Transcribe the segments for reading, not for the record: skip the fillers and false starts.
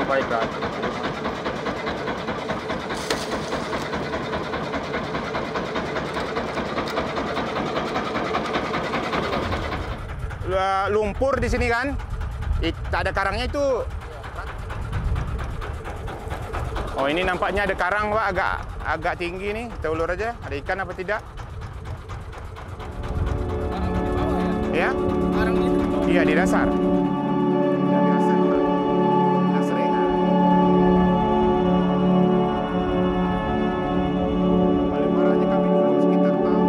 perbaikan. Lumpur di sini kan, tak ada karangnya itu. Oh, ini nampaknya ada karang, Pak, agak tinggi nih. Kita ulur aja, ada ikan apa tidak? Ya? Karang itu? Iya, di dasar. Paling parahnya kami dulu sekitar tahun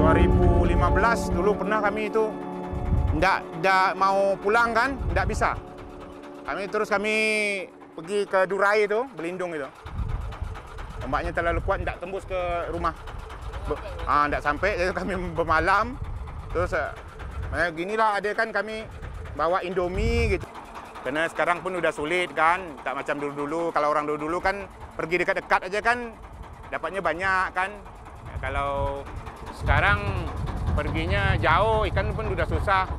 2015 dulu pernah kami itu nggak mau pulang kan, nggak bisa. Kami pergi ke Durai itu, Belindung itu. Ombaknya terlalu kuat, nggak tembus ke rumah. Nggak sampai, jadi kami bermalam. Terus ginilah ada kan kami bawa Indomie gitu. Karena sekarang pun udah sulit kan, tak macam dulu-dulu. Kalau orang dulu-dulu kan pergi dekat-dekat aja kan dapatnya banyak kan. Ya, kalau sekarang perginya jauh, ikan pun udah susah.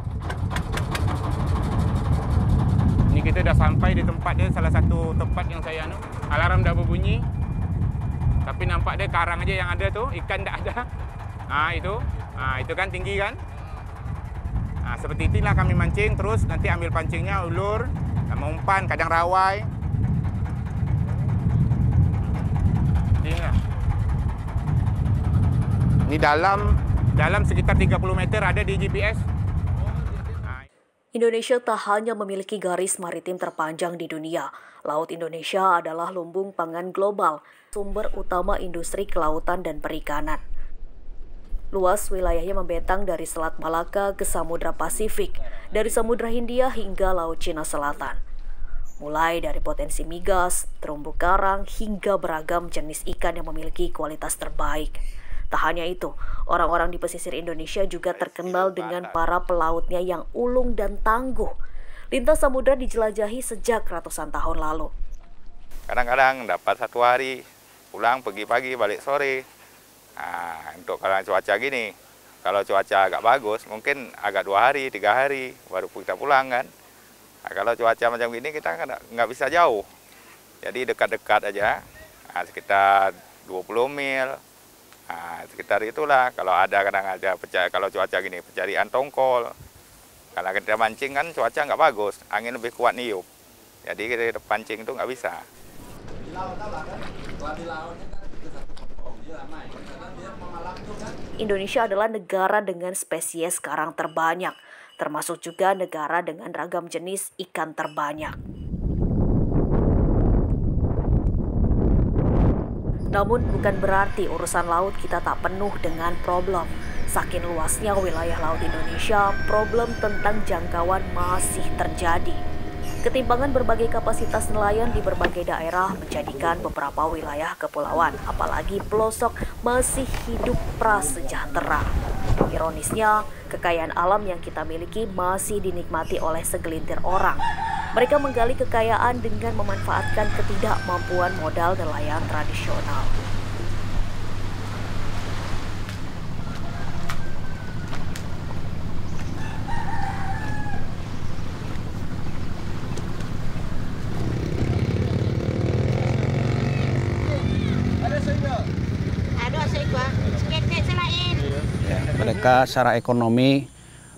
Ini kita udah sampai di tempatnya, salah satu tempat yang saya alarm udah berbunyi. Tapi nampak dia karang aja yang ada tuh, ikan tak ada. Itu kan tinggi kan. Seperti itulah kami mancing, terus nanti ambil pancingnya, ulur, sama umpan, kadang rawai. Ini dalam sekitar 30 meter ada di GPS. Indonesia tak hanya memiliki garis maritim terpanjang di dunia. Laut Indonesia adalah lumbung pangan global, sumber utama industri kelautan dan perikanan. Luas wilayahnya membentang dari Selat Malaka ke Samudra Pasifik, dari Samudra Hindia hingga Laut Cina Selatan. Mulai dari potensi migas, terumbu karang, hingga beragam jenis ikan yang memiliki kualitas terbaik. Tak hanya itu, orang-orang di pesisir Indonesia juga terkenal dengan para pelautnya yang ulung dan tangguh. Lintas samudra dijelajahi sejak ratusan tahun lalu. Kadang-kadang dapat 1 hari, pulang pergi pagi, balik sore. Untuk kalau cuaca gini, kalau cuaca agak bagus, mungkin agak 2 hari, 3 hari, baru kita pulang kan. Kalau cuaca macam gini, kita nggak bisa jauh. Jadi dekat-dekat aja, sekitar 20 mil. Sekitar itulah, kalau ada kadang aja kalau cuaca gini pencarian tongkol. Karena kita mancing kan cuaca nggak bagus, angin lebih kuat niup. Jadi kita pancing itu nggak bisa. Indonesia adalah negara dengan spesies karang terbanyak, termasuk juga negara dengan ragam jenis ikan terbanyak. Namun bukan berarti urusan laut kita tak penuh dengan problem. Saking luasnya wilayah laut Indonesia, problem tentang jangkauan masih terjadi. Ketimpangan berbagai kapasitas nelayan di berbagai daerah menjadikan beberapa wilayah kepulauan, apalagi pelosok, masih hidup prasejahtera. Ironisnya, kekayaan alam yang kita miliki masih dinikmati oleh segelintir orang. Mereka menggali kekayaan dengan memanfaatkan ketidakmampuan modal nelayan tradisional. Mereka secara ekonomi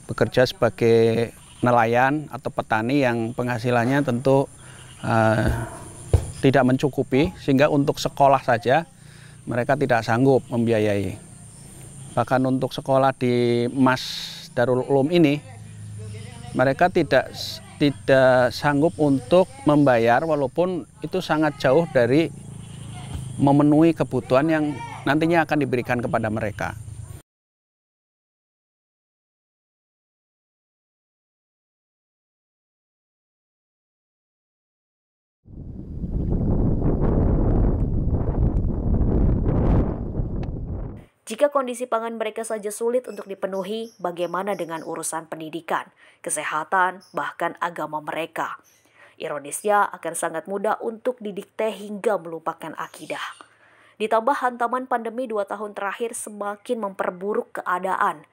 bekerja sebagai nelayan atau petani yang penghasilannya tentu tidak mencukupi, sehingga untuk sekolah saja mereka tidak sanggup membiayai. Bahkan untuk sekolah di Mas Darul Ulum ini, mereka tidak sanggup untuk membayar, walaupun itu sangat jauh dari memenuhi kebutuhan yang nantinya akan diberikan kepada mereka. Jika kondisi pangan mereka saja sulit untuk dipenuhi, bagaimana dengan urusan pendidikan, kesehatan, bahkan agama mereka? Ironisnya akan sangat mudah untuk didikte hingga melupakan akidah. Ditambah hantaman pandemi 2 tahun terakhir semakin memperburuk keadaan.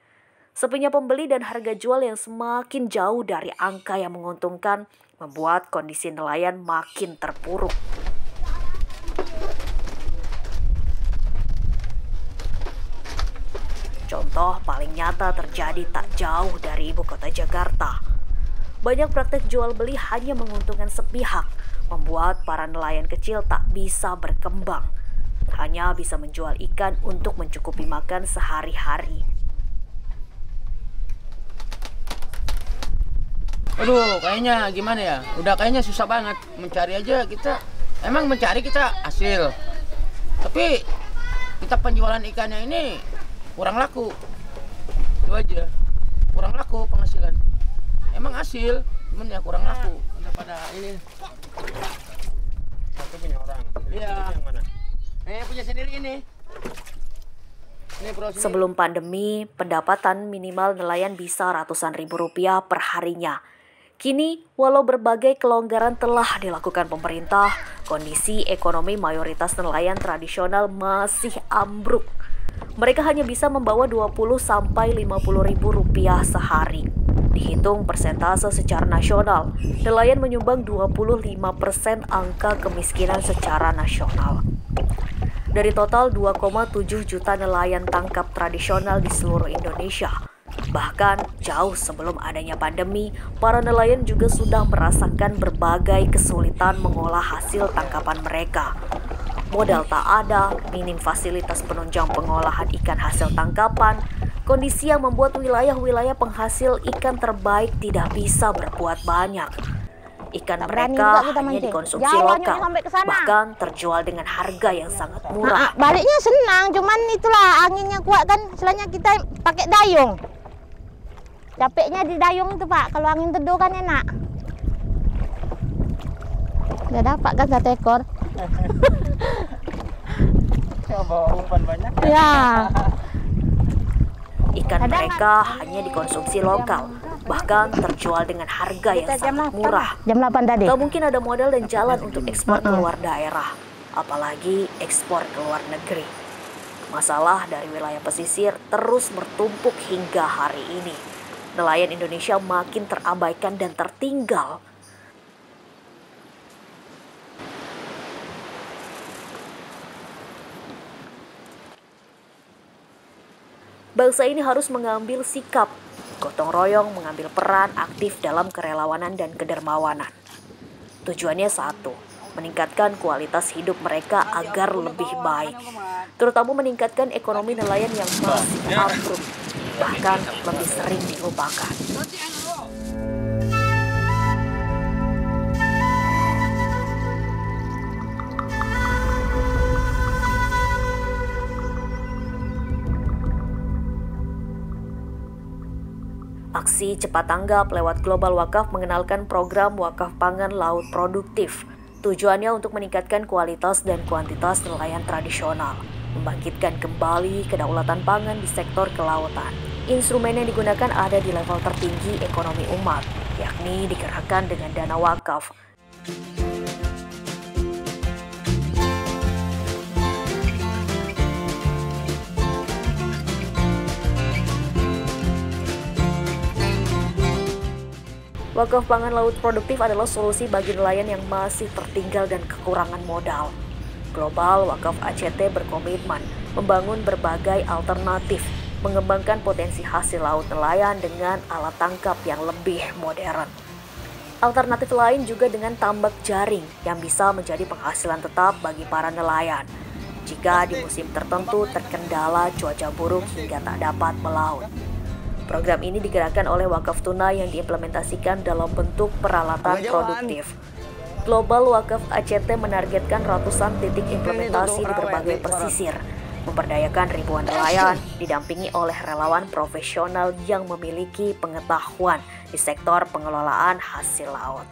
Sepinya pembeli dan harga jual yang semakin jauh dari angka yang menguntungkan membuat kondisi nelayan makin terpuruk. Contoh paling nyata terjadi tak jauh dari ibu kota Jakarta. Banyak praktek jual beli hanya menguntungkan sepihak, membuat para nelayan kecil tak bisa berkembang. Hanya bisa menjual ikan untuk mencukupi makan sehari-hari. Aduh, kayaknya gimana ya? Udah kayaknya susah banget mencari aja kita. Emang mencari kita hasil. Tapi kita penjualan ikannya ini kurang laku. Itu aja. Kurang laku penghasilan. Emang hasil, cuman ya kurang laku. Udah pada ini. Satu punya orang. Iya. Yang mana? Punya sendiri ini. Sebelum pandemi, pendapatan minimal nelayan bisa ratusan ribu rupiah per harinya. Kini, walau berbagai kelonggaran telah dilakukan pemerintah, kondisi ekonomi mayoritas nelayan tradisional masih ambruk. Mereka hanya bisa membawa 20 sampai 50 ribu rupiah sehari. Dihitung persentase secara nasional, nelayan menyumbang 25% angka kemiskinan secara nasional. Dari total 2,7 juta nelayan tangkap tradisional di seluruh Indonesia, bahkan jauh sebelum adanya pandemi, para nelayan juga sudah merasakan berbagai kesulitan mengolah hasil tangkapan mereka. Modal tak ada, minim fasilitas penunjang pengolahan ikan hasil tangkapan, kondisi yang membuat wilayah-wilayah penghasil ikan terbaik tidak bisa berbuat banyak. Ikan mereka hanya dikonsumsi lokal, bahkan terjual dengan harga yang sangat murah. Baliknya senang, cuman itulah anginnya kuat kan, selainnya kita pakai dayung. Capeknya di dayung itu Pak, kalau angin teduh kan enak. Udah dapat kan 1 ekor. Coba umpan banyak. Ya. Ikan mereka hanya dikonsumsi lokal, bahkan terjual dengan harga yang sangat murah. Jam 8 tadi. Tak mungkin ada modal dan jalan untuk ekspor keluar daerah, apalagi ekspor ke luar negeri. Masalah dari wilayah pesisir terus bertumpuk hingga hari ini. Nelayan Indonesia makin terabaikan dan tertinggal. Bangsa ini harus mengambil sikap, gotong royong mengambil peran aktif dalam kerelawanan dan kedermawanan. Tujuannya satu, meningkatkan kualitas hidup mereka agar lebih baik, terutama meningkatkan ekonomi nelayan yang masih ambruk, bahkan lebih sering dilupakan. Aksi cepat tanggap lewat Global Wakaf mengenalkan program wakaf pangan laut produktif. Tujuannya untuk meningkatkan kualitas dan kuantitas nelayan tradisional, membangkitkan kembali kedaulatan pangan di sektor kelautan. Instrumen yang digunakan ada di level tertinggi ekonomi umat, yakni digerakkan dengan dana wakaf. Wakaf pangan laut produktif adalah solusi bagi nelayan yang masih tertinggal dan kekurangan modal. Global Wakaf ACT berkomitmen membangun berbagai alternatif, mengembangkan potensi hasil laut nelayan dengan alat tangkap yang lebih modern. Alternatif lain juga dengan tambak jaring yang bisa menjadi penghasilan tetap bagi para nelayan jika di musim tertentu terkendala cuaca buruk hingga tak dapat melaut. Program ini digerakkan oleh wakaf tuna yang diimplementasikan dalam bentuk peralatan produktif. Global Wakaf ACT menargetkan ratusan titik implementasi di berbagai pesisir, memberdayakan ribuan nelayan, didampingi oleh relawan profesional yang memiliki pengetahuan di sektor pengelolaan hasil laut.